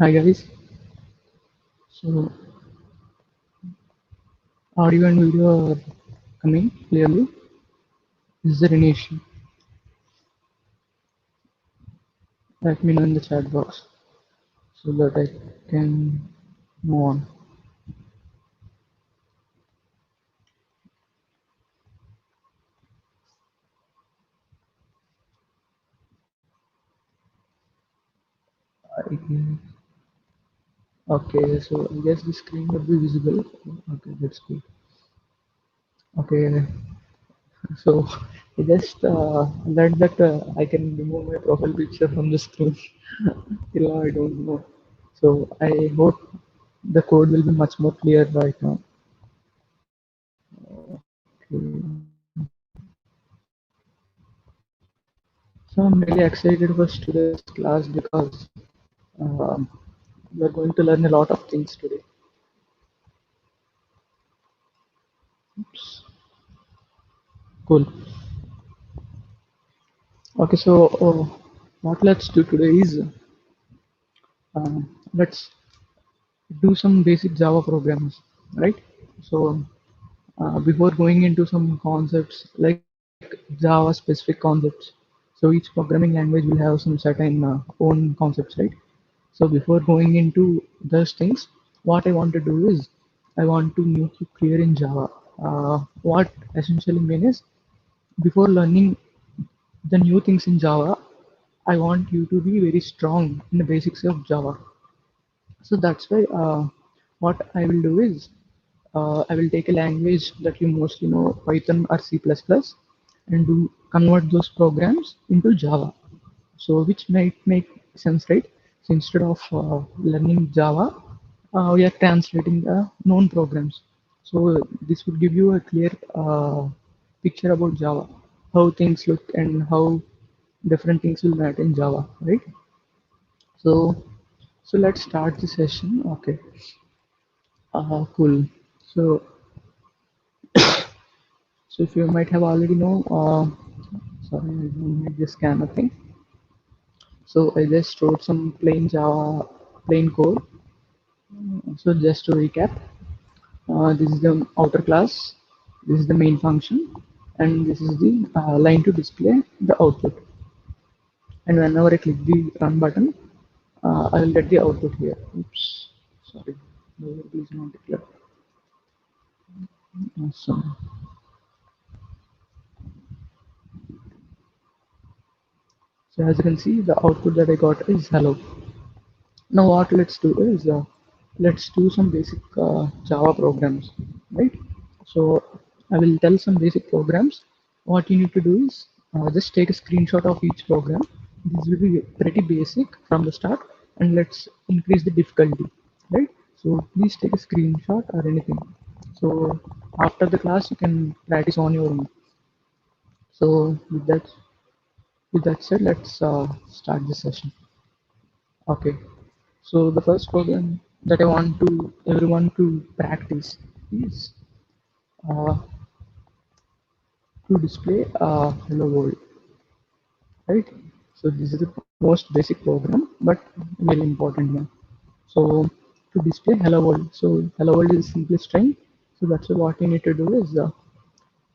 Hi guys. So audio and video are coming clearly. Is there any issue? Let me know in the chat box so that I can move on. Okay, so I guess the screen will be visible. Okay, that's good. Okay, so I just learned that I can remove my profile picture from the screen. Till now I don't know. So I hope the code will be much more clear right now. So I'm really excited for today's class because um, we are going to learn a lot of things today. Oops. Cool. Okay, so what let's do today is let's do some basic Java programs, right? So before going into some concepts like Java specific concepts, so each programming language will have some certain own concepts, right? So before going into those things, what I want to do is I want to make you clear in Java. What essentially means is before learning the new things in Java, I want you to be very strong in the basics of Java. So that's why what I will do is I will take a language that you mostly know, Python or C++, and do convert those programs into Java. So which might make sense, right? So instead of learning Java, we are translating the known programs. So this will give you a clear picture about Java, how things look and how different things will matter in Java, right? So let's start the session. Okay, cool. So if you might have already know, sorry, I don't need this kind of thing. So I just wrote some plain Java, plain code. So just to recap, this is the outer class, this is the main function, and this is the line to display the output. And whenever I click the run button, I will get the output here. Oops, sorry, the variable is not declared. Awesome. So as you can see, the output that I got is hello. Now what let's do is let's do some basic Java programs, right? So I will tell some basic programs. What you need to do is just take a screenshot of each program. This will be pretty basic from the start, and let's increase the difficulty, right? So please take a screenshot or anything. So after the class, you can practice on your own. So with that said, let's start the session. Okay. So the first program that I want to everyone to practice is uh, to display hello world, right? So this is the most basic program, but very important one. So to display hello world, so hello world is simply string. So that's what you need to do is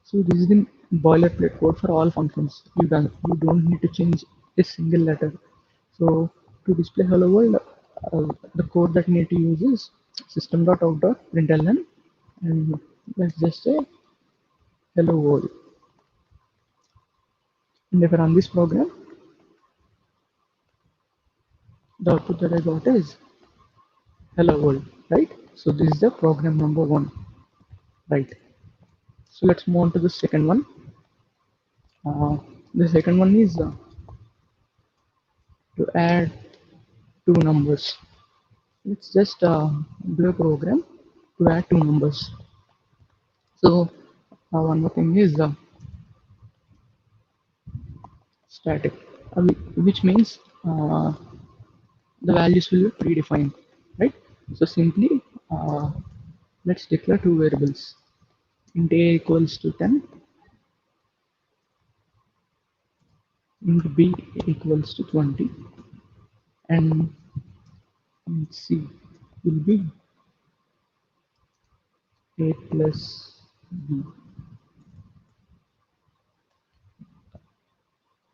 so this is the boilerplate code for all functions. You don't need to change a single letter. So to display hello world, the code that you need to use is system.out.println, and let's just say hello world. And if I run this program, the output that I got is hello world, right? So this is the program number one, right? So let's move on to the second one. Uh, the second one is to add two numbers. Let's just do a program to add two numbers. So one more thing is static, which means the values will be predefined, right? So simply let's declare two variables. Int a equals to 10, int b equals to 20, and and C will be A plus B,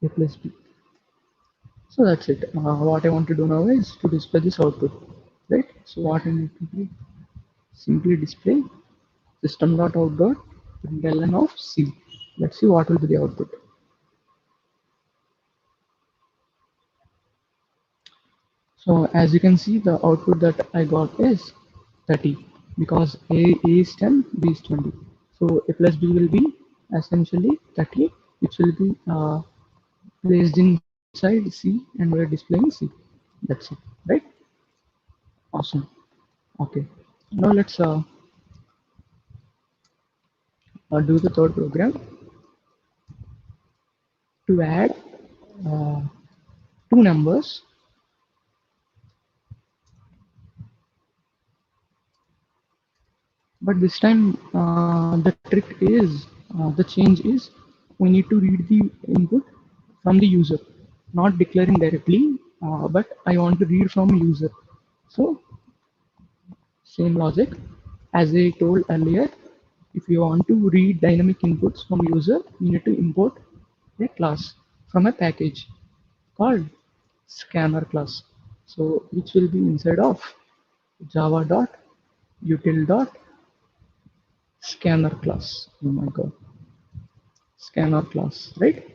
A plus B. So that's it. What I want to do now is to display this output, right? So what I need to do, simply display system.out.println of C. Let's see what will be the output. So as you can see, the output that I got is 30 because A is 10, B is 20. So A plus B will be essentially 30, which will be placed inside C and we're displaying C. That's it, right? Awesome. Okay. Now let's do the third program to add uh, two numbers. But this time, the trick is, the change is, we need to read the input from the user, not declaring directly, but I want to read from user. So same logic as I told earlier. If you want to read dynamic inputs from user, you need to import a class from a package called scanner class. So which will be inside of java dot util dot scanner class. Oh my god, scanner class, right?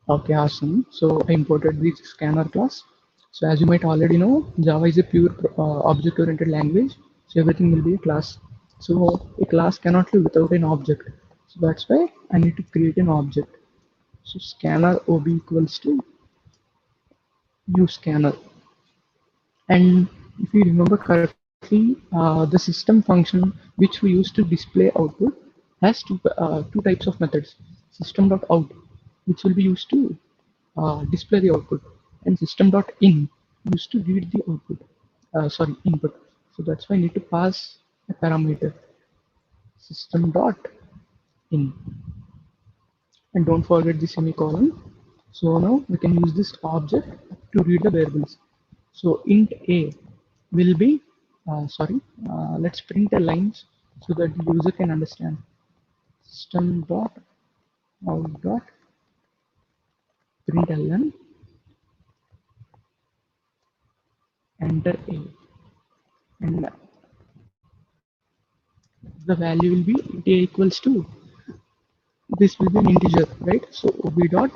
Okay, awesome. So I imported the scanner class. So as you might already know, Java is a pure object-oriented language. So everything will be a class. So a class cannot live without an object. So that's why I need to create an object. So scanner ob equals to new scanner. And if you remember correctly, the system function which we use to display output has two types of methods. System.out, which will be used to display the output, and system.in used to read the output. Sorry, input. So that's why I need to pass a parameter system.in, and don't forget the semicolon. So now we can use this object to read the variables. So int a will be, let's print the lines so that the user can understand. System dot out dot println, enter a, and the value will be a equals to, this will be an integer, right? So ob dot,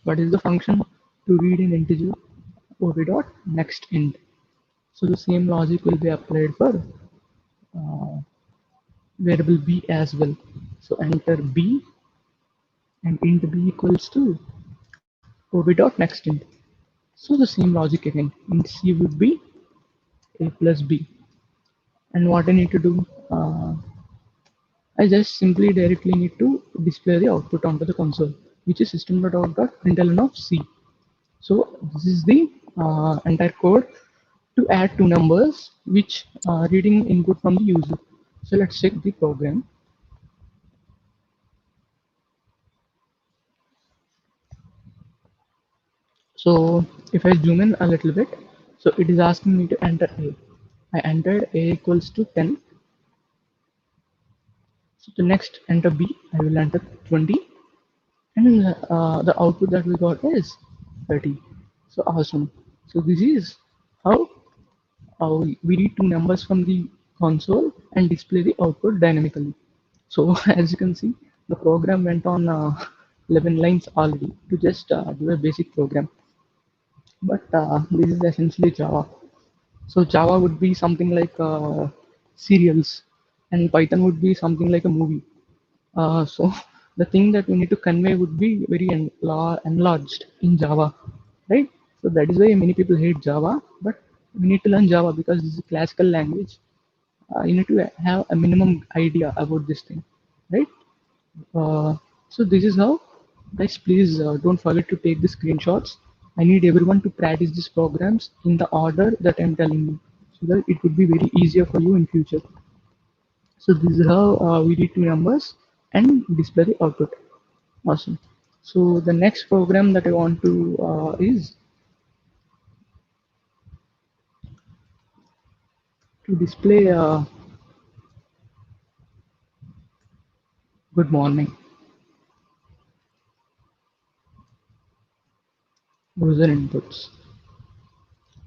what is the function to read an integer? Ob dot next int. So the same logic will be applied for variable b as well. So enter b and int b equals to ob dot next int. So the same logic again. Int c would be a plus b. And what I need to do, I just simply directly need to display the output onto the console, which is system.out.println of c. So this is the entire code to add two numbers which reading input from the user. So let's check the program. So if I zoom in a little bit, so it is asking me to enter a. I entered a equals to 10. So the next enter b, I will enter 20, and the output that we got is 30. So awesome. So this is how we read two numbers from the console and display the output dynamically. So as you can see, the program went on 11 lines already to just do a basic program. But this is essentially Java. So Java would be something like serials, and Python would be something like a movie. So the thing that we need to convey would be very enlarged in Java, right? So that is why many people hate Java, but we need to learn Java because this is a classical language. You need to have a minimum idea about this thing, right? Uh, so this is how, guys, please don't forget to take the screenshots. I need everyone to practice these programs in the order that I'm telling you, so that it would be very easier for you in future. So this is how we read two numbers and display the output. Awesome. So the next program that I want to is to display good morning user inputs.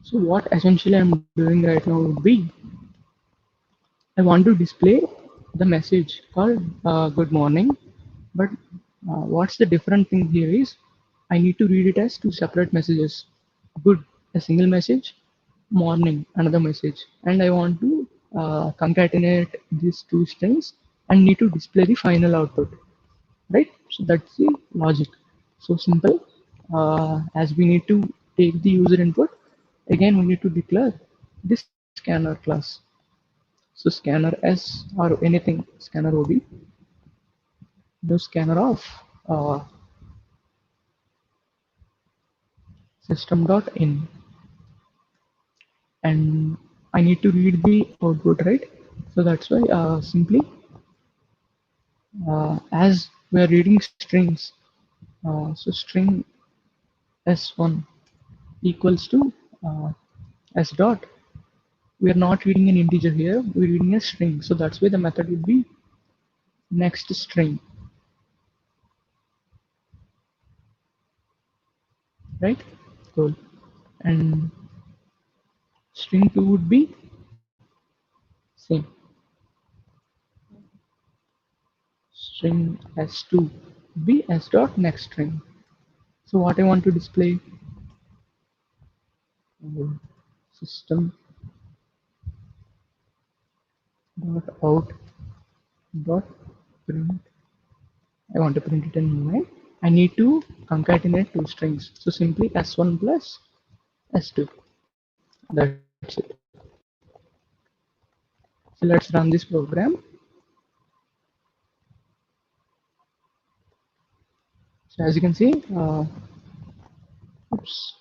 So what essentially I'm doing right now would be I want to display the message called good morning, but what's the different thing here is I need to read it as two separate messages. Good, a single message, morning, another message, and I want to concatenate these two strings and need to display the final output, right? So that's the logic. So simple. As we need to take the user input, again we need to declare the scanner class. So scanner S or anything scanner OB, the scanner of uh, system.in, and I need to read the output, right? So that's why simply as we are reading strings, so string S1 equals to uh, S dot. We are not reading an integer here, we're reading a string. So that's why the method would be next string, right? Cool. And string 2 would be same. String S2 be S dot next string. So what I want to display system dot out dot print. I want to print it in line. I need to concatenate two strings. So simply S1 plus S2. That's it. So let's run this program. So as you can see, oops,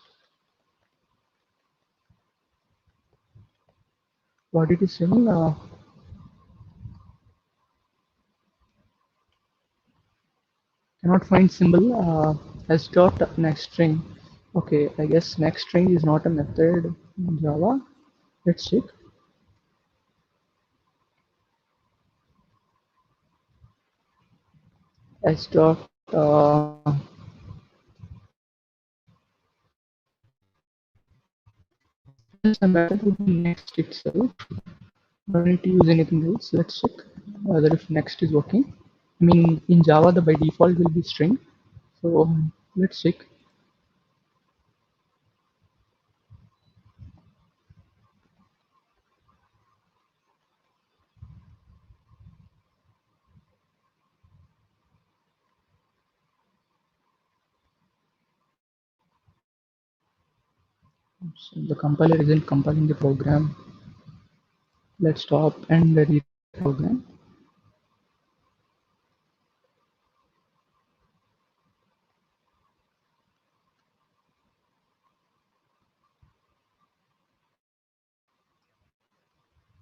what it is saying, cannot find symbol as dot next string. Okay, I guess next string is not a method in Java. Let's check. S dot yes, the method would be next itself. Don't need to use anything else. Let's check whether if next is working. I mean, in Java, the by default will be string. So let's check. So the compiler isn't compiling the program. Let's stop and rewrite the program.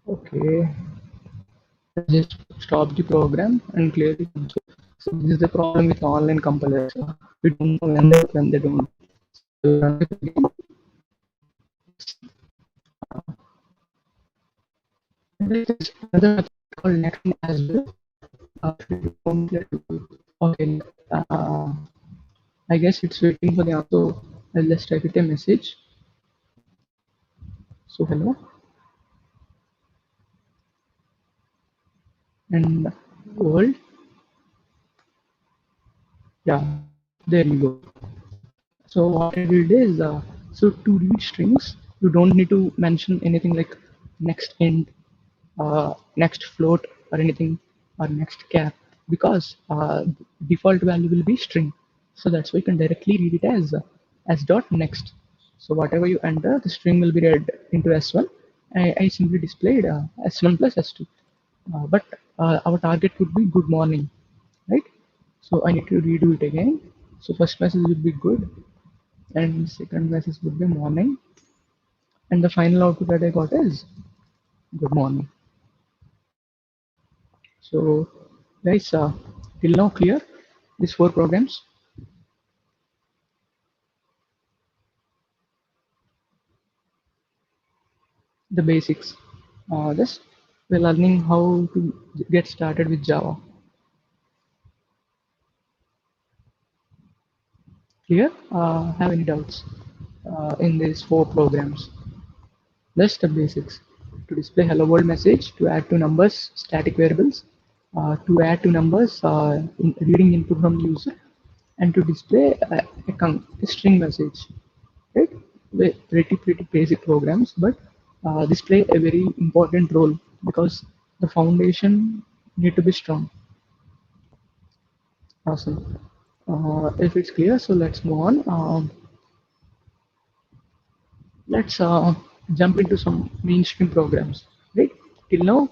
Okay, let's just stop the program and clear the console. So this is the problem with online compilers. We don't know when they work, when they don't. So run it again. And there is another method called next as well. If you don't get to, okay, uh, I guess it's waiting for the answer. So I'll just type it a message. So hello, and world. Yeah, there you go. So what I did is, so to read strings, you don't need to mention anything like next int, next float, or anything, or next cap, because default value will be string. So that's why you can directly read it as dot next. So whatever you enter, the string will be read into S1. I simply displayed S1 plus S2. But our target would be good morning, right? So I need to redo it again. So first message would be good, and second message would be morning, and the final output that I got is good morning. So guys, till now clear these four programs, the basics. Just we're learning how to get started with Java. Clear? Have any doubts in these four programs? Just the basics. To display hello world message, to add two numbers, static variables, to add two numbers, reading input from user, and to display a string message. Right? Pretty basic programs, but this play a very important role because the foundation need to be strong. Awesome. If it's clear, so let's move on. Let's jump into some mainstream programs. Right? Till now,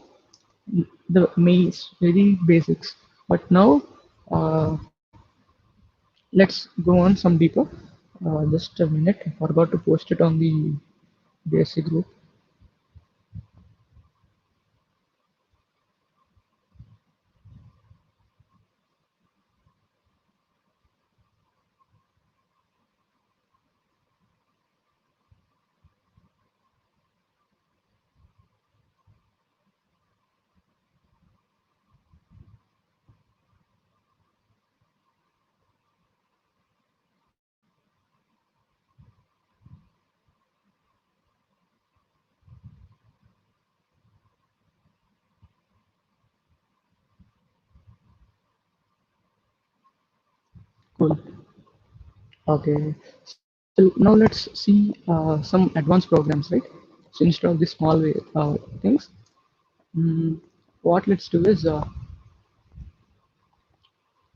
the main is very basics, but now uh, let's go on some deeper. Just a minute, I forgot to post it on the basic group. Cool. Okay. So now let's see some advanced programs, right? So instead of the small way, things, mm, what let's do is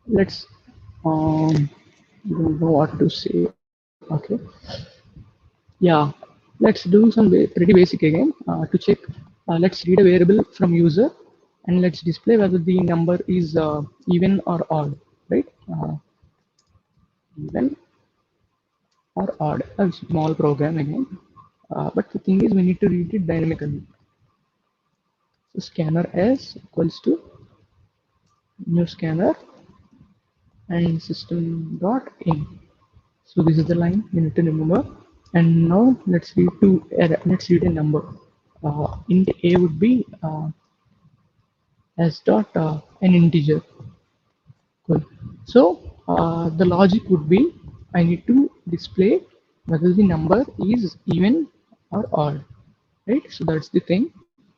let's don't know what to say. Okay. Yeah, let's do some pretty basic again to check. Let's read a variable from user and let's display whether the number is even or odd, right? Even or odd. A small program again. But the thing is, we need to read it dynamically. So scanner s equals to new scanner and system dot in. So this is the line you need to remember. And now let's read a number. Int a would be as dot an integer. Cool. So the logic would be I need to display whether the number is even or odd, right? So that's the thing.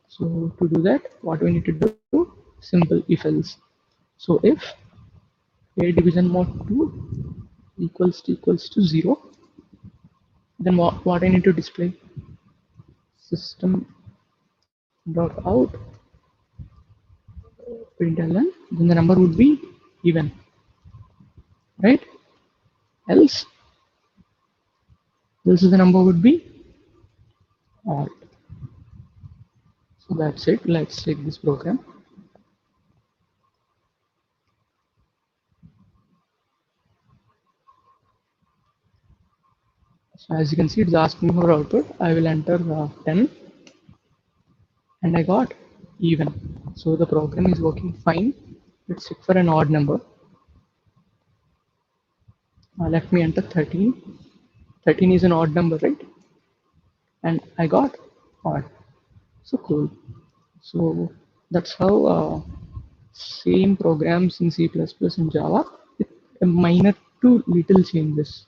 So to do that, what we need to do? Simple if else. So if a division mod 2 equals to 0, then what I need to display? System dot out println, then the number would be even, right? Else this is the number would be odd. So that's it. Let's take this program. So as you can see, it's asking for output. I will enter 10 and I got even. So the program is working fine. Let's check for an odd number. Let me enter 13. 13 is an odd number, right? And I got odd. So cool. So that's how same programs in C++ and Java with a minor to little changes.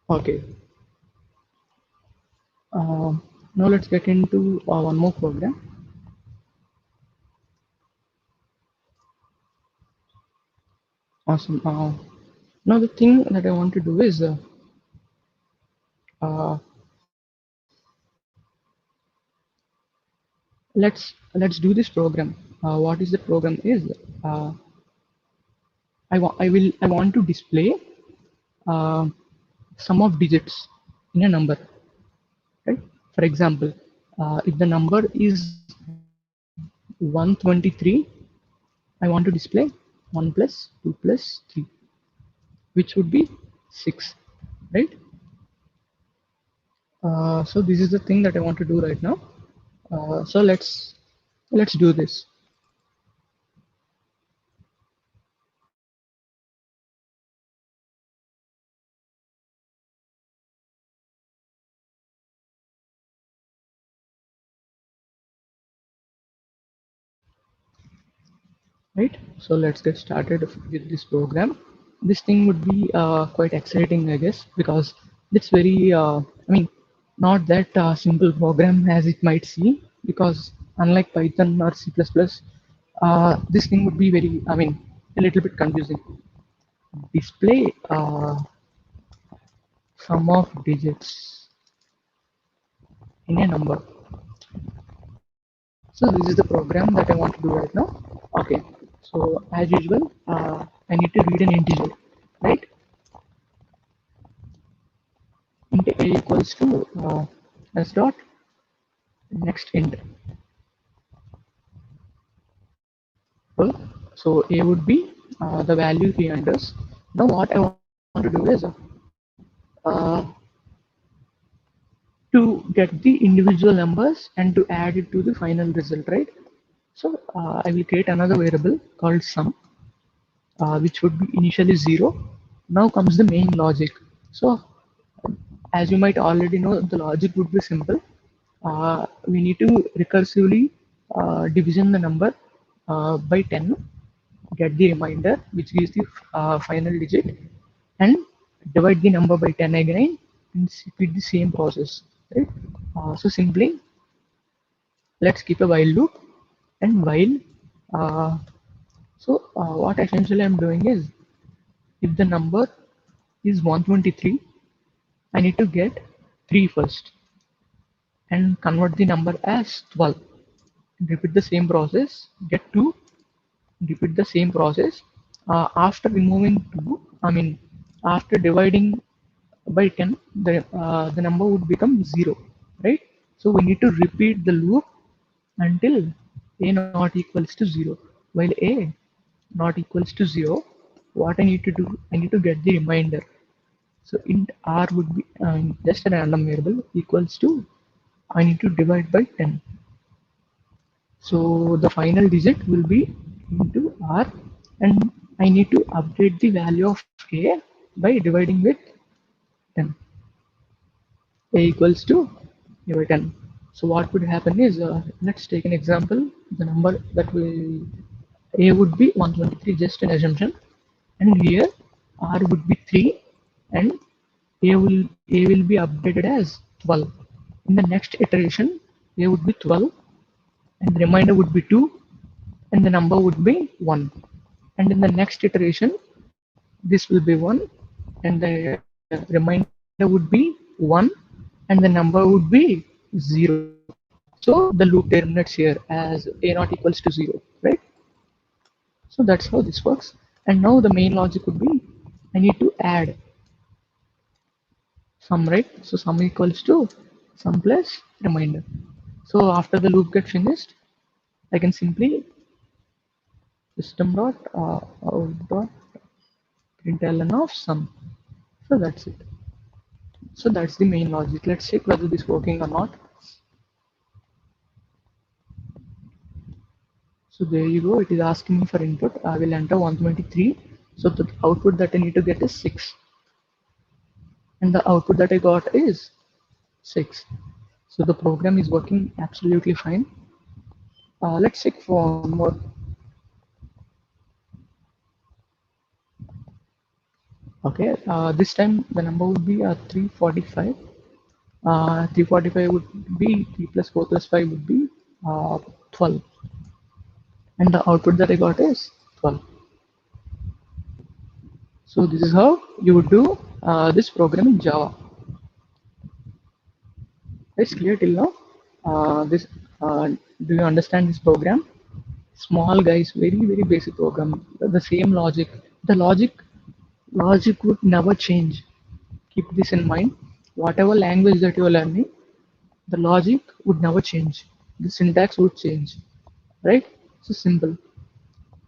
Okay. Uh, Now let's get into one more program. Awesome. Now the thing that I want to do is uh, let's do this program. What is the program is? Uh, I want to display uh, sum of digits in a number, right? For example, if the number is 123, I want to display 1 plus 2 plus 3, which would be 6, right? So this is the thing that I want to do right now. So let's do this. right? So let's get started with this program. This thing would be quite exciting, I guess, because it's very, not that simple program as it might seem, because unlike Python or C++, this thing would be very, a little bit confusing. Display sum of digits in a number. So this is the program that I want to do right now. Okay. So as usual, I need to read an integer, right? Int a equals to s dot next int. Well, so a would be the value he enters. Now what I want to do is uh, to get the individual numbers and to add it to the final result, right? So I will create another variable called sum, which would be initially 0. Now comes the main logic. So as you might already know, the logic would be simple. We need to recursively division the number by 10, get the remainder, which gives the final digit, and divide the number by 10 again and repeat the same process. Right? So simply, let's keep a while loop, and while uh, what essentially I'm doing is, if the number is 123, I need to get 3 first and convert the number as 12. Repeat the same process, get 2, repeat the same process. After removing 2, after dividing by 10, the number would become 0, right? So we need to repeat the loop until a not equals to 0. While a not equals to 0, what I need to do, I need to get the remainder. So int r would be just a random variable equals to, I need to divide by 10. So the final digit will be into r, and I need to update the value of a by dividing with 10. A equals to a by 10. So what would happen is, let's take an example. The number that we, a would be 123, just an assumption, and here r would be 3, and a will be updated as 12. In the next iteration, a would be 12, and the remainder would be 2, and the number would be 1. And in the next iteration, this will be 1, and the remainder would be 1, and the number would be 0. So the loop terminates here as a not equals to 0, right? So that's how this works. And now the main logic would be, I need to add sum, right? So sum equals to sum plus remainder. So after the loop gets finished, I can simply system dot out dot println of sum. So that's it. So that's the main logic. Let's check whether this is working or not. So there you go. It is asking me for input. I will enter 123. So the output that I need to get is 6. And the output that I got is 6. So the program is working absolutely fine. Let's check for one more. Okay, this time the number would be 345. 345 would be 3 plus 4 plus 5 would be 12. And the output that I got is 12. So this is how you would do this program in Java. It's clear till now. This Do you understand this program? Small guys, very basic program. The same logic. The logic would never change. Keep this in mind. Whatever language that you are learning, the logic would never change. The syntax would change, right? So simple.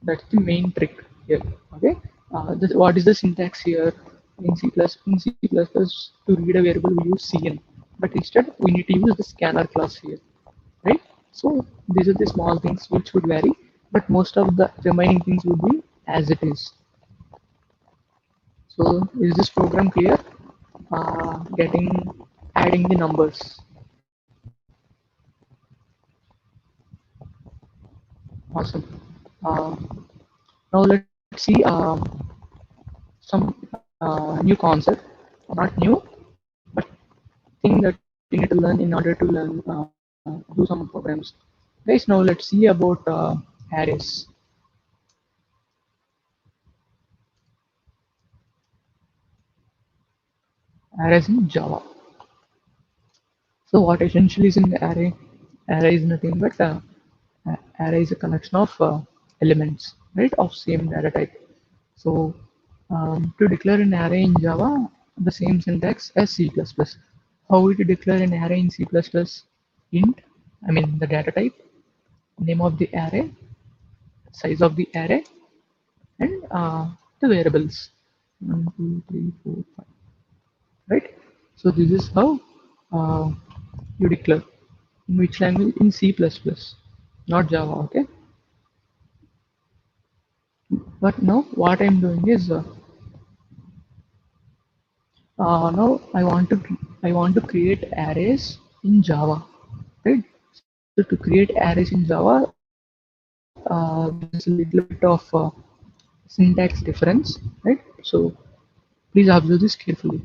That's the main trick here. Okay. What is the syntax here in C++? To read a variable we use cn, but instead we need to use the scanner class here, right? So these are the small things which would vary, but most of the remaining things would be as it is. So is this program clear? Getting Adding the numbers. Awesome. Now let's see some new concept, not new, but thing that you need to learn in order to learn do some programs. Guys, now let's see about arrays. Arrays in Java. So what essentially is an array? Array is nothing but array is a collection of elements, right, of same data type. So to declare an array in Java, the same syntax as C++. How we to declare an array in C++? Int, I mean the data type, name of the array, size of the array, and the variables. 1, 2, 3, 4, 5. Right? So this is how uh, you declare. In which language? In C++, not Java. Okay. But now what I'm doing is now I want to create arrays in Java, right? So to create arrays in Java, there is a little bit of syntax difference, right? So please observe this carefully.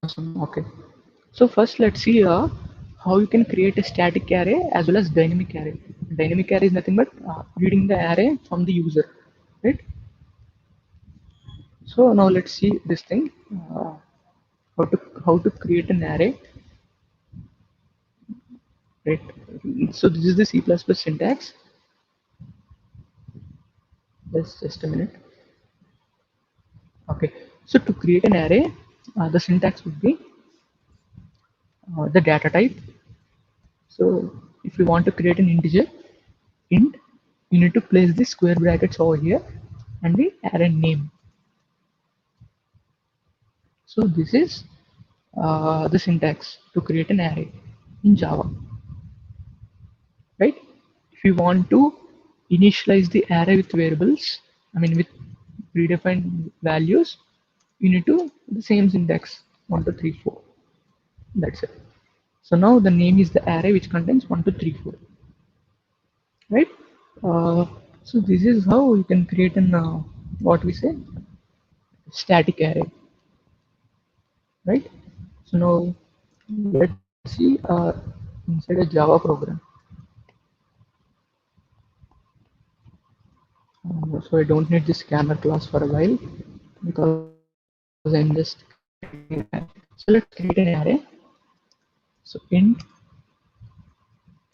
Awesome. Okay. So first, let's see how you can create a static array as well as dynamic array. Dynamic array is nothing but reading the array from the user, right? So now let's see this thing. Uh, how to create an array, right? So this is the C++ syntax. Just a minute. Okay. So to create an array, the syntax would be the data type. So if you want to create an integer int, you need to place the square brackets over here and the array name. So this is the syntax to create an array in Java, right? If you want to initialize the array with variables, I mean with predefined values, you need to the same syntax 1, 2, 3, 4. That's it. So now the name is the array which contains 1, 2, 3, 4, right? Uh, so this is how you can create an what we say static array, right? So now let's see inside a Java program. So I don't need this scanner class for a while because I'm just creating an array. So let's create an array. So int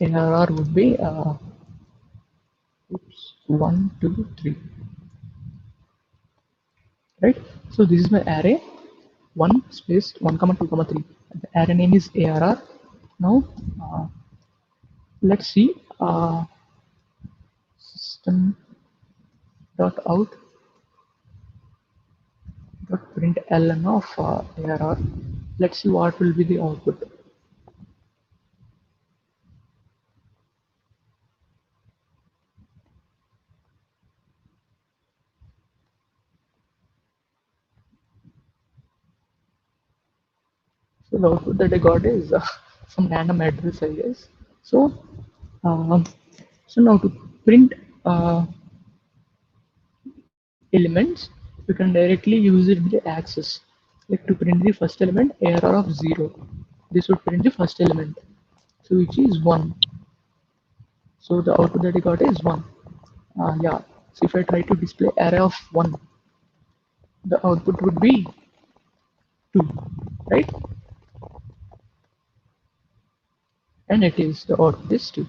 arr would be oops, 1, 2, 3, right? So this is my array. 1 space 1, 2, 3. The array name is arr. Now uh, let's see system dot out dot println of arr. Let's see what will be the output. So the output that I got is some random address, I guess. So, um, so now to print elements, you can directly use it with the access. Like to print the first element, error of 0. This would print the first element, so which is 1. So the output that I got is 1. Yeah. So if I try to display array of 1, the output would be 2, right? And it is the output is 2.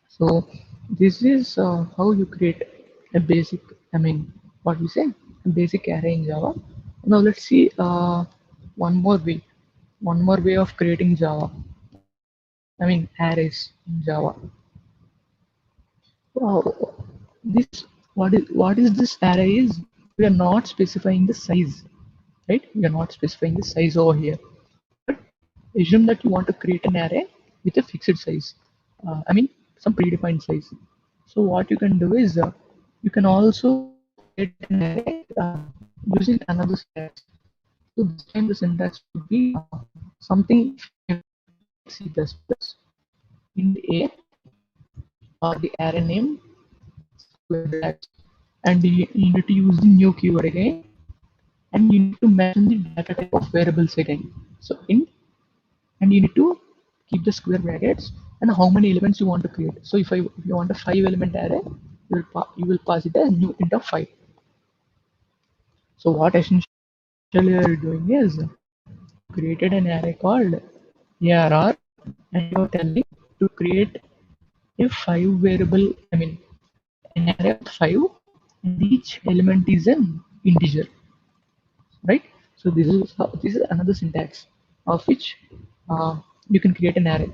So this is how you create a basic, I mean, what we say, a basic array in Java. Now let's see one more way, one more way of creating Java. I mean, arrays in Java. Wow, this what is this array is? We are not specifying the size, right? We are not specifying the size over here. But assume that you want to create an array with a fixed size. I mean, some predefined size. So what you can do is you can also create an array using another syntax. So this time the syntax would be something familiar to you, like C++. int a or the array name square brackets, and you need to use the new keyword again, and you need to mention the data type of variables again. So int, and you need to keep the square brackets and how many elements you want to create. So if you want a 5 element array, you will pass it as new int of 5. So what essentially you are doing is you created an array called ARR, and you are telling to create a 5 variable, I mean an array of 5, and each element is an integer, right? So this is another syntax of which you can create an array,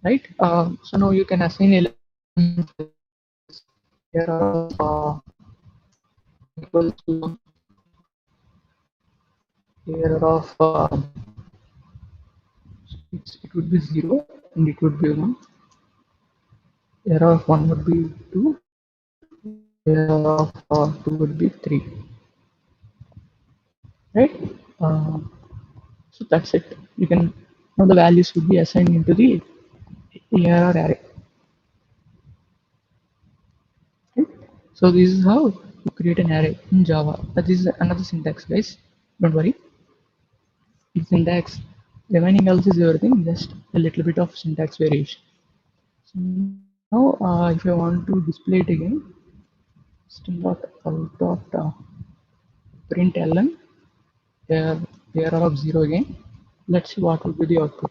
right? So now you can assign elements like this. Here are equals to here of it would be 0 and it would be 1. Here of 1 would be 2. Here of 2 would be 3, right? Uh, so that's it. You can now the values would be assigned into the ARR array. Right? So this is how you create an array in Java. This is another syntax, guys. Don't worry. It's syntax. Remaining else is everything. Just a little bit of syntax variation. So now, if I want to display it again, system dot out dot println there there are of 0 again. Let's see what will be the output.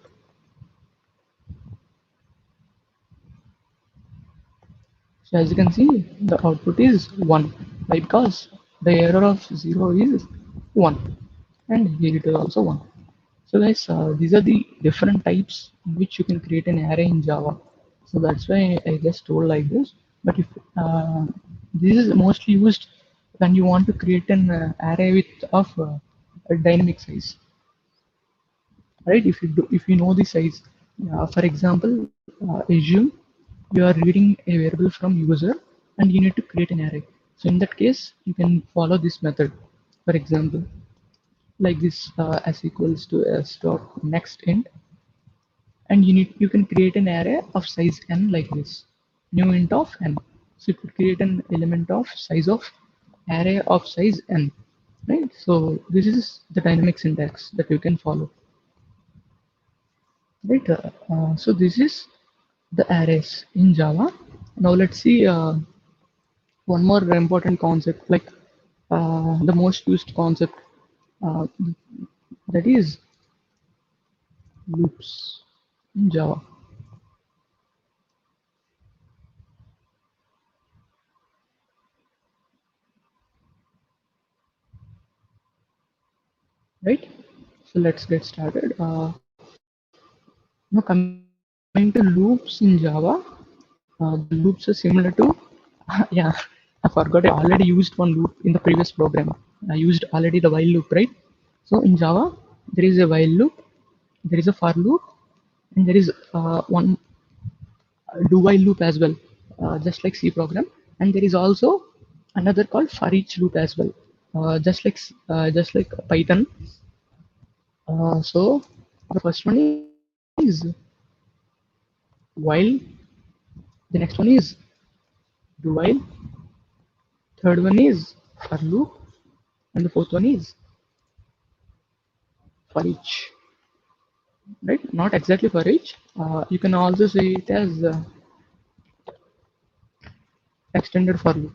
So as you can see, the output is 1. Why? Because the error of 0 is 1, and here it is also 1. So guys, these are the different types in which you can create an array in Java. So that's why I just told like this. But if this is mostly used when you want to create an array with of a dynamic size, right? If you know the size, for example, assume you are reading a variable from user and you need to create an array. So in that case, you can follow this method. For example, like this as equals to s dot next int, and you can create an array of size n like this, new int of n. So it would create an element of size of array of size n, right? So this is the dynamic syntax that you can follow, right? So this is the arrays in Java. Now let's see one more important concept, like the most used concept, uh, that is loops in Java, right? So let's get started. Now coming to loops in Java, the loops are similar to yeah, I forgot. I already used one loop in the previous program. I used already the while loop, right? So in Java, there is a while loop, there is a for loop, and there is one do while loop as well, just like C program. And there is also another called for each loop as well, just like Python. So the first one is while, the next one is do while, third one is for loop, and the fourth one is for each. Right? Not exactly for each. You can also say it as extended for loop.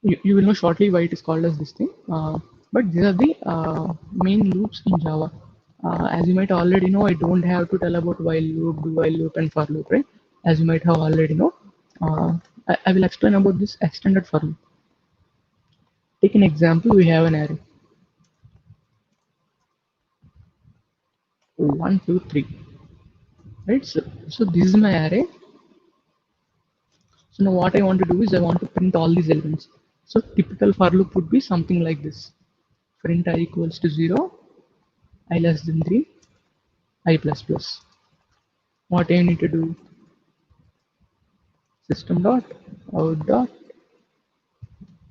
You will know shortly why it is called as this thing. But these are the main loops in Java. As you might already know, I don't have to tell about while loop, do while loop, and for loop, right? As you might have already know. I will explain about this extended for loop. Take an example. We have an array 1, 2, 3, right? So this is my array. So now what I want to do is I want to print all these elements. So typical for loop would be something like this. Print I equals to 0, I less than 3, I plus plus. What I need to do? System dot out dot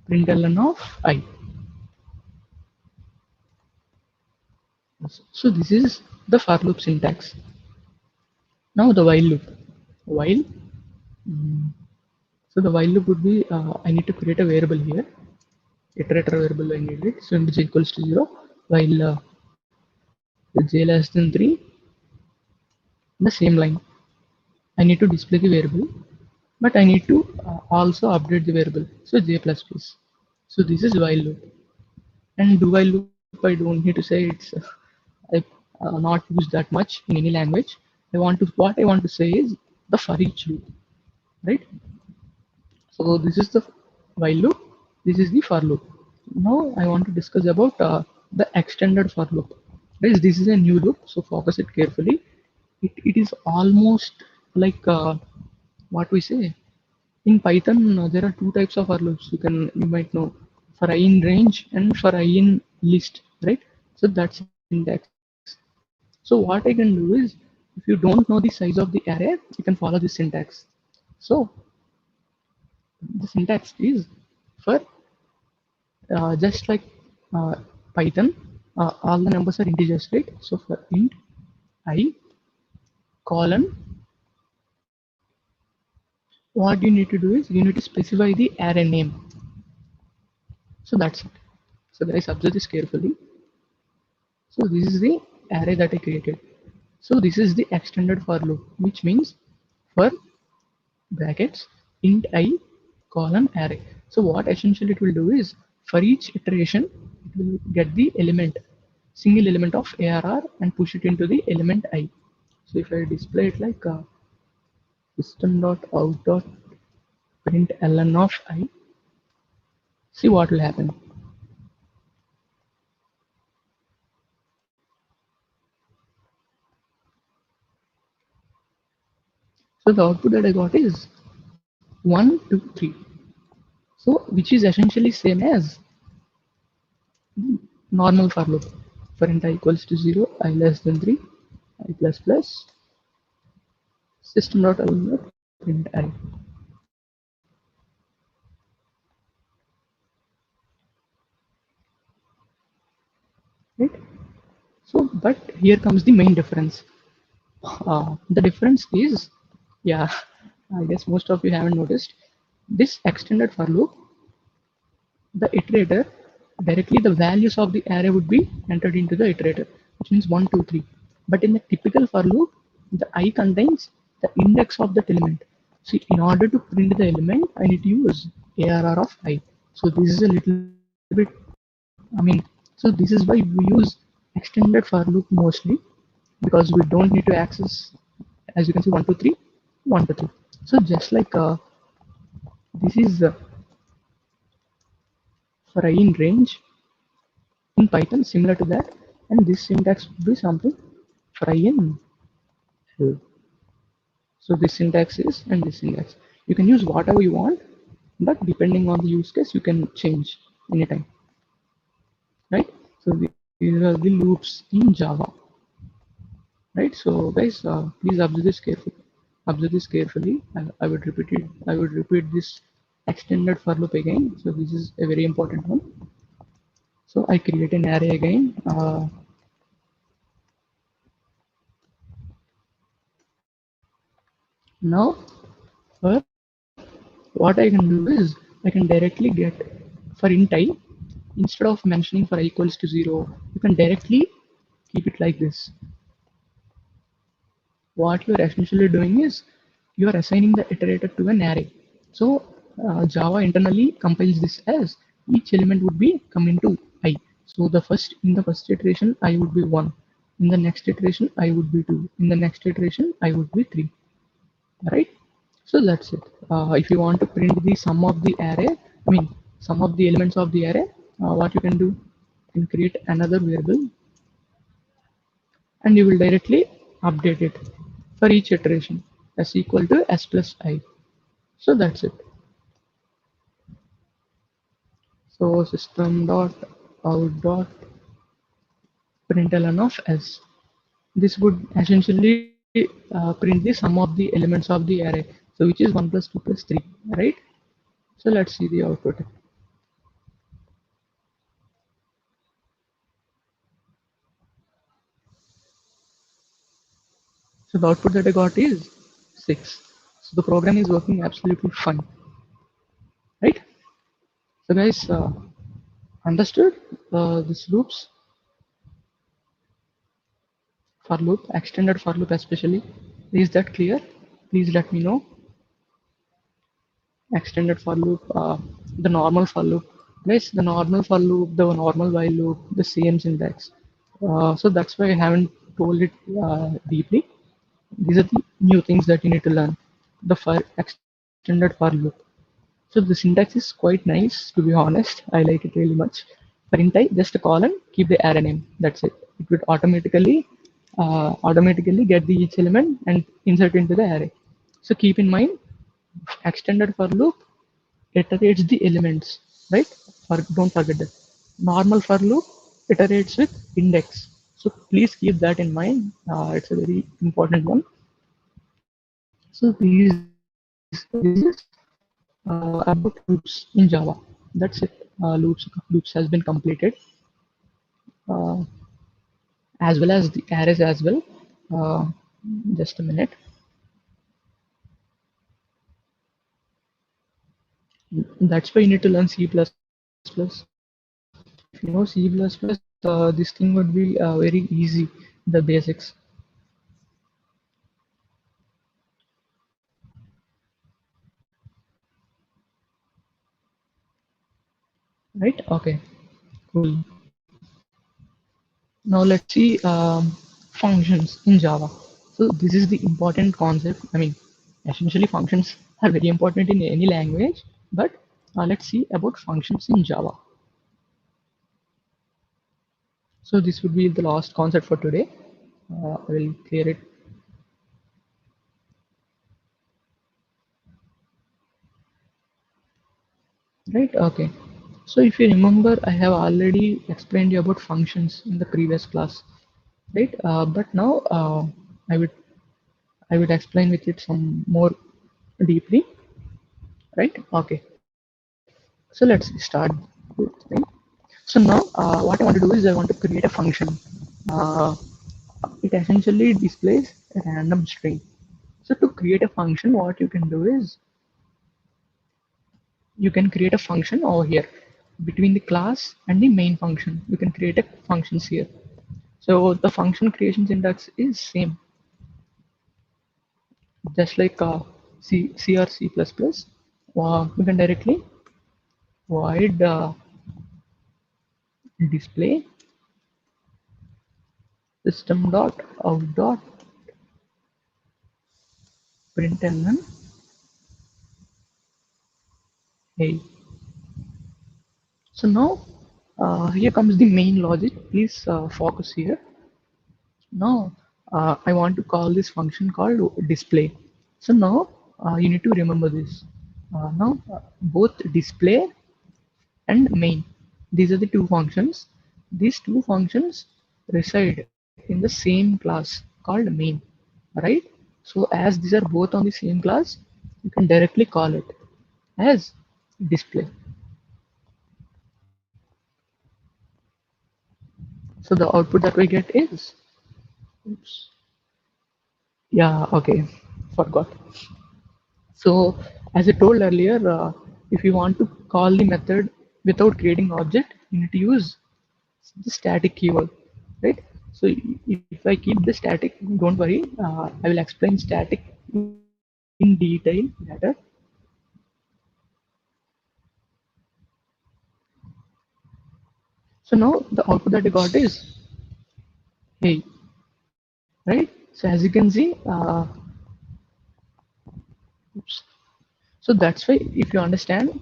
println of I. So this is the for loop syntax. Now the while loop. While mm, so the while loop would be I need to create a variable here. Iterator variable I need it. So int j equals to 0 while with j less than 3 in the same line. I need to display the variable, but I need to also update the variable. So j plus plus. So this is while loop. And do while loop I don't need to say I not use that much in any language. I want to what I want to say is the for each loop, right? So this is the while loop. This is the for loop. Now I want to discuss about the extended for loop. Guys, this is a new loop, so focus it carefully. It is almost like what we say in Python. There are two types of for loops. You might know for I in range and for I in list, right? So that's syntax. So what I can do is, if you don't know the size of the array, you can follow this syntax. So the syntax is for just like uh, Python, all the numbers are integers, right? So for int I colon, what you need to do is you need to specify the array name. So that's it. So guys, observe this carefully. So this is the array that I created. So this is the extended for loop, which means for brackets int I colon array. So what essentially it will do is for each iteration it will get the element single element of ARR and push it into the element I. So if I display it like system dot out dot print ln of I, see what will happen. So the output that I got is 1, 2, 3. So which is essentially same as normal for loop. For int I equals to 0, I less than 3, I plus plus system dot out dot print I. Right? So, but here comes the main difference. The difference is, yeah, I guess most of you haven't noticed. This extended for loop, the iterator, directly the values of the array would be entered into the iterator, which means 1, 2, 3. But in the typical for loop, the I contains the index of that element. See, in order to print the element, I need to use ARR of I. So this is a little bit, I mean, so this is why we use extended for loop mostly, because we don't need to access, as you can see, 1 2 3 1 2 3. So just like this is for I in range in Python, similar to that, and this syntax would be something for I in L. So this syntax is and this syntax, you can use whatever you want, but depending on the use case you can change anytime, right? So these are the loops in Java, right? So guys, please observe this carefully. Observe this carefully. I would repeat it. I would repeat this extended for loop again. So this is a very important one. So I create an array again. Now for what I can do is I can directly get for int I, instead of mentioning for I equals to 0, you can directly keep it like this. What you're essentially doing is you are assigning the iterator to an array. So Java internally compiles this as each element would be come into I. So in the first iteration I would be 1. In the next iteration I would be 2. In the next iteration I would be 3. Right? So that's it. If you want to print the sum of the array, I mean sum of the elements of the array, what you can do, you can create another variable and you will directly update it for each iteration s equal to s plus I. So that's it. So system dot out dot println of s. This would essentially print the sum of the elements of the array. So which is 1 plus 2 plus 3, right? So let's see the output. So the output that I got is 6. So the program is working absolutely fine, right? So guys, understood this loops, for loop, extended for loop especially. Is that clear? Please let me know. Extended for loop, the normal for loop. Guys, the normal for loop, the normal while loop, the same syntax. So that's why I haven't told it deeply. These are the new things that you need to learn. The for extended for loop. So the syntax is quite nice, to be honest. I like it really much. For int I, just a colon, keep the array name. That's it. It would automatically get the each element and insert into the array. So keep in mind, extended for loop iterates the elements, right? Don't forget that. Normal for loop iterates with index. So please keep that in mind. It's a very important one. So this is about loops in Java. That's it. Loops has been completed, uh, as well as the arrays as well. Uh, just a minute. That's why you need to learn C++. If you know C++, this thing would be very easy. The basics, right? Okay, cool. Now let's see functions in Java. So this is the important concept. I mean, essentially functions are very important in any language, but let's see about functions in Java. So this would be the last concept for today. I will clear it. Right? Okay. So if you remember, I have already explained you about functions in the previous class, right? But now I would explain with it some more deeply, right? Okay. So let's start with thing. So now what I want to do is I want to create a function. Uh, it essentially displays a random string. So to create a function, what you can do is you can create a function over here between the class and the main function. You can create a functions here. So the function creation syntax is same, just like C or C++. You can directly void display system dot out dot println. Hey, so now here comes the main logic. Please focus here. Now I want to call this function called display. So now you need to remember this. Now both display and main. These are the two functions. These two functions reside in the same class called main, right? So as these are both on the same class, you can directly call it as display. So the output that we get is, oops, yeah, okay, forgot. So as I told earlier, if you want to call the method without creating object, you need to use the static keyword, right? So if I keep the static, don't worry, I will explain static in detail later. So now the output that I got is hey, right? So as you can see, oops. So that's why if you understand,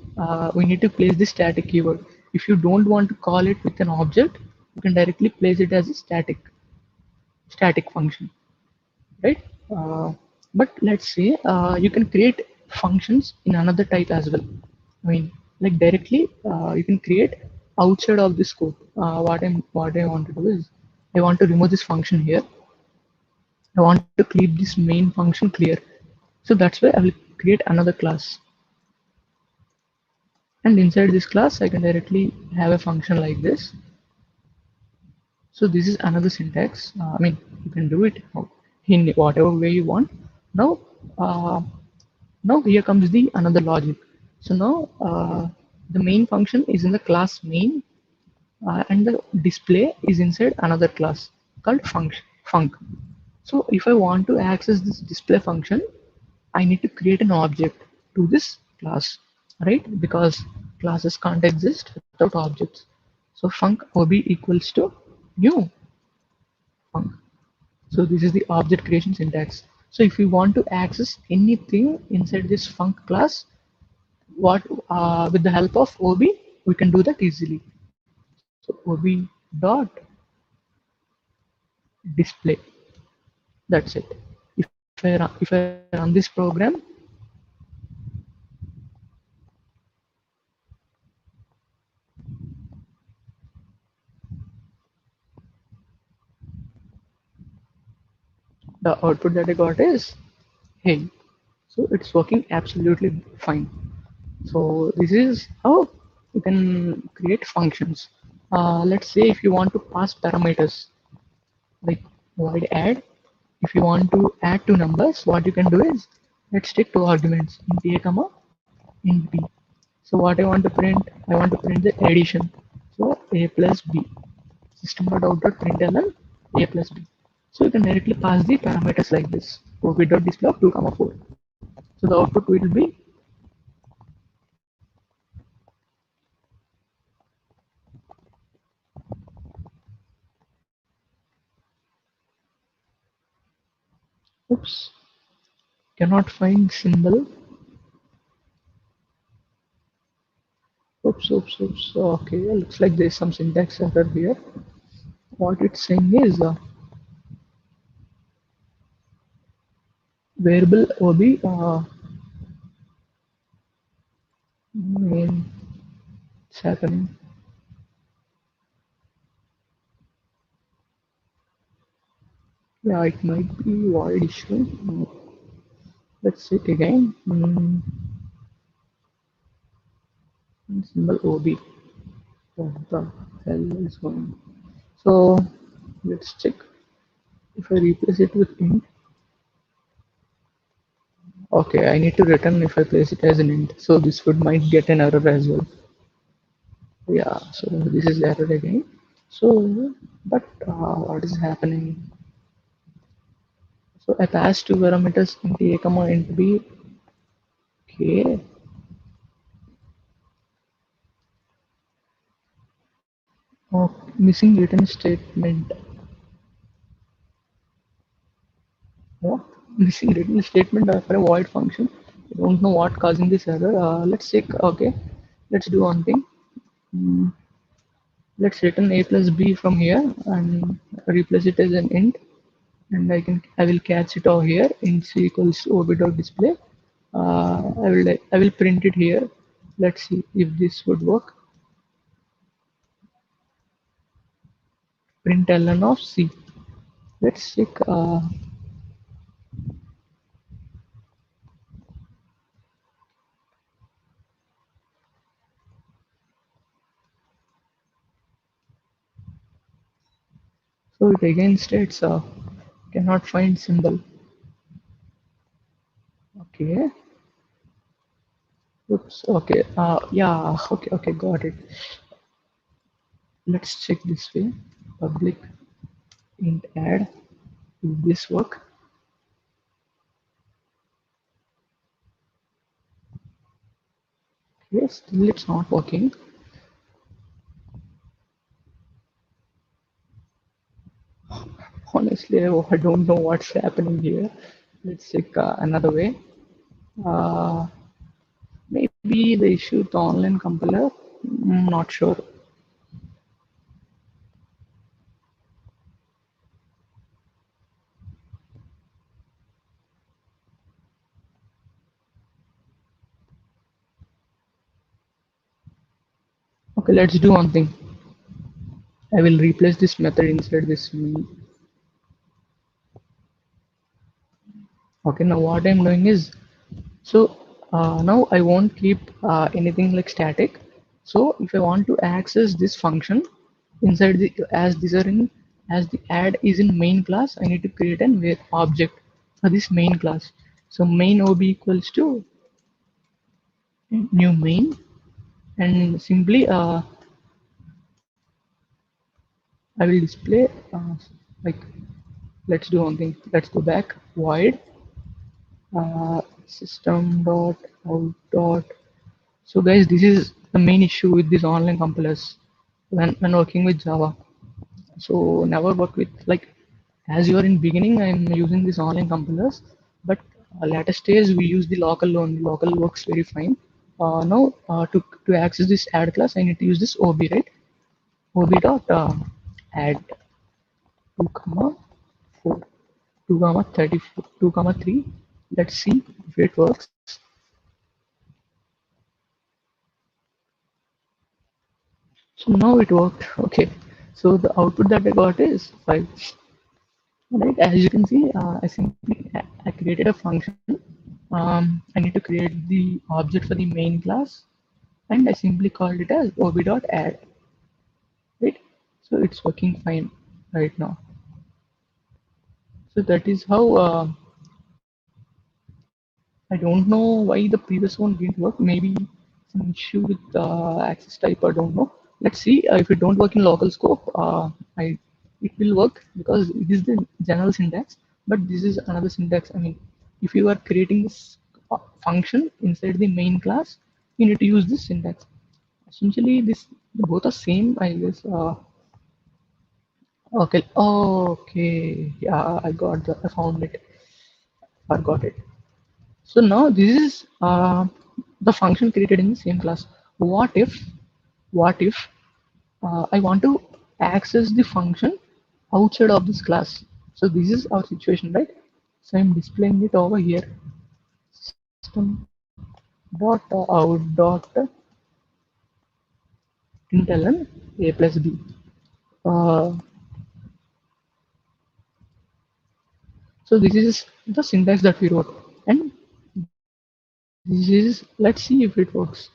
we need to place the static keyword. If you don't want to call it with an object, you can directly place it as a static function, right? Uh, but let's say you can create functions in another type as well. I mean, like directly, you can create outside of this code. What I want to do is I want to remove this function here. I want to keep this main function clear. So that's why I will create another class. And inside this class, I can directly have a function like this. So this is another syntax. I mean, you can do it in whatever way you want. Now, uh, now here comes the another logic. So now the main function is in the class main, and the display is inside another class called func. So if I want to access this display function, I need to create an object to this class, right? Because classes can't exist without objects. So func ob equals to new func. So this is the object creation syntax. So if you want to access anything inside this func class, what with the help of ob, we can do that easily. So ob dot display. That's it. If I run this program, the output that I got is hey. So it's working absolutely fine. So this is how you can create functions. Let's say if you want to pass parameters like void add. If you want to add two numbers, what you can do is let's take two arguments int a comma int b. So what I want to print, I want to print the addition. So a plus b. System.out.println a plus b. So you can directly pass the parameters like this. ob.display of 2 comma 4. So the output will be oops, cannot find symbol. Oops. Okay, looks like there's some syntax error here. What it's saying is variable ob main. It's happening. Yeah, it might be void issue. Let's check again. Symbol ob. What the hell is going? So let's check. If I replace it with int, okay, I need to return if I place it as an int. So this would might get an error as well. Yeah, so this is error again. So, but what is happening? So I passed two parameters int a comma int b. Okay, oh, missing return statement. What? Missing return statement for a void function. I don't know what causing this error. Let's check. Okay, let's do one thing. Mm, let's return a plus b from here and replace it as an int, and I will catch it over here. Int c equals to ob.display. I will print it here. Let's see if this would work. Print ln of c. Let's check. So it again states cannot find symbol. Okay. Oops. Okay. Yeah. Okay. Got it. Let's check this way. Public int add. Will this work? Yes. Still it's not working. Honestly, I don't know what's happening here. Let's check another way. Uh, maybe the issue with the online compiler. Not sure. Okay. Let's do one thing. I will replace this method inside this main. Okay. Now what I'm doing is so now I won't keep anything like static. So if I want to access this function inside the as these are in as the add is in main class, I need to create an where object for this main class. So main ob equals to new main, and simply I will display like, let's do one thing. Let's go back. Void system dot out dot. So guys, this is the main issue with these online compilers when working with Java. So never work with, like, as you are in beginning, I'm using these online compilers, but later stage we use the local only. Local works very fine. Now to access this add class, I need to use this ob, right? Ob dot add 2 comma 4, 2 comma 34, 2 comma 3. Let's see if it works. So now it worked. Okay. So the output that I got is 5. Right. As you can see, I created a function. I need to create the object for the main class, and I simply called it as ob.add. Right. So it's working fine right now. So that is how. I don't know why the previous one didn't work. Maybe some issue with access type. I don't know. Let's see if it don't work in local scope. I It will work because it is the general syntax. But this is another syntax. I mean, if you are creating this function inside the main class, you need to use this syntax. Essentially, this both are same, I guess. Okay, okay, yeah, I got the, I found it. I got it. So now this is the function created in the same class. What if, what if I want to access the function outside of this class? So this is our situation, right? So I'm displaying it over here. System dot out dot println a plus b. Uh, so this is the syntax that we wrote, and this is, let's see if it works.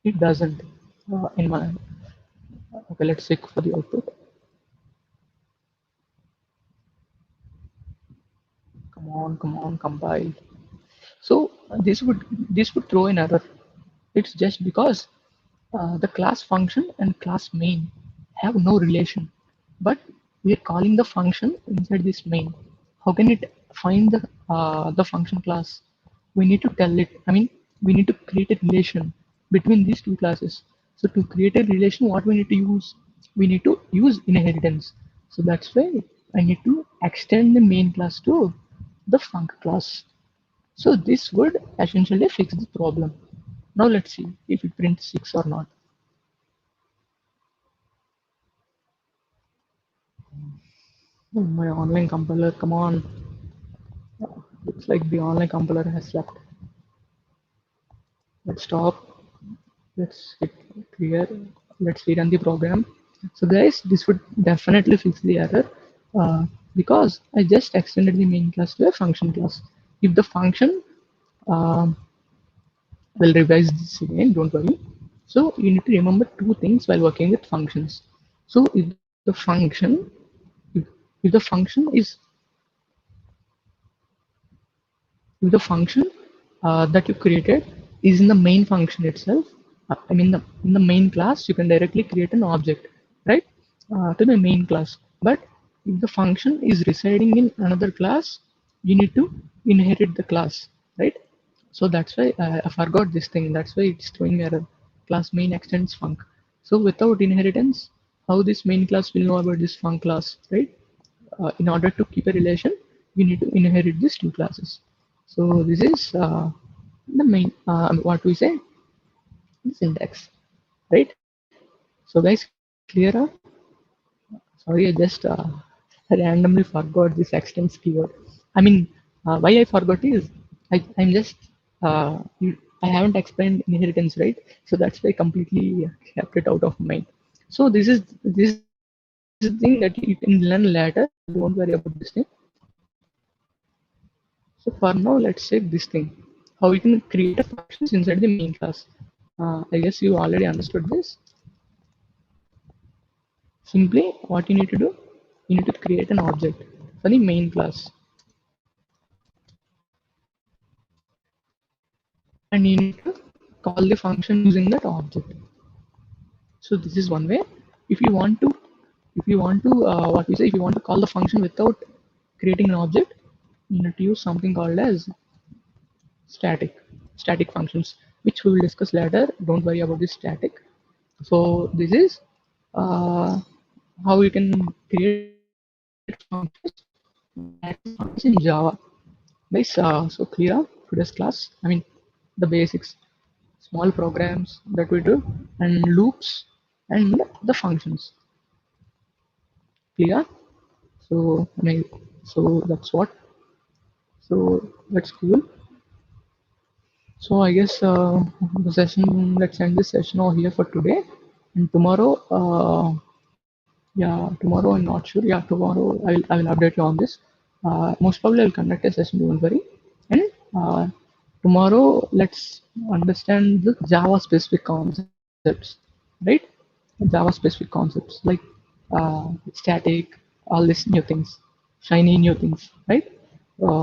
It doesn't. In my Okay, let's check for the output. Come on, compile. So this would throw an error. It's just because the class function and class main have no relation, but we are calling the function inside this main. How can it find the function class? We need to tell it. I mean, we need to create a relation between these two classes. So to create a relation, what we need to use? We need to use inheritance. So that's why I need to extend the main class to the func class. So this would essentially fix the problem. Now let's see if it prints 6 or not. Oh, my online compiler, come on. Looks like the online compiler has slept. Let's stop. Let's hit clear. Let's rerun the program. So guys, this would definitely fix the error because I just extended the main class to a function class. If the function, um, we'll revise this again, don't worry. So you need to remember two things while working with functions. So if, if the function is if the function that you created is in the main function itself, I mean in the main class, you can directly create an object, right, to the main class. But if the function is residing in another class, you need to inherit the class, right? So that's why I forgot this thing. That's why it's throwing error. Class main extends func. So without inheritance, how this main class will know about this func class, right? In order to keep a relation, you need to inherit these two classes. So this is the main, what we say, the syntax, right? So guys, clear up? Sorry, I just randomly forgot this extends keyword. I mean, why I forgot is I'm just I haven't explained inheritance, right? So that's why I completely kept it out of mind. So this is the thing that you can learn later. Don't worry about this thing. So for now, let's check this thing. How we can create a functions inside the main class. I guess you already understood this. Simply, what you need to do, you need to create an object for the main class, and you need to call the function using that object. So this is one way. If you want to, what we say, if you want to call the function without creating an object, you need to use something called as static, static functions, which we will discuss later. Don't worry about this static. So this is uh, how you can create functions and access functions in Java. Guys, so clear today's class. I mean, the basics, small programs that we do, and loops and the functions. Clear? So, I mean, so that's what. So that's cool. So I guess the session. Let's end this session over here for today. And tomorrow, yeah, tomorrow I'm not sure. Yeah, tomorrow I will update you on this. Most probably I'll conduct a session. Don't worry. And tomorrow let's understand the Java specific concepts, right? Java specific concepts like static, all these new things, shiny new things, right?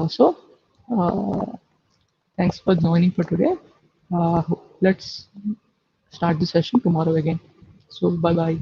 So uh, thanks for joining for today. Let's start the session tomorrow again. So bye bye.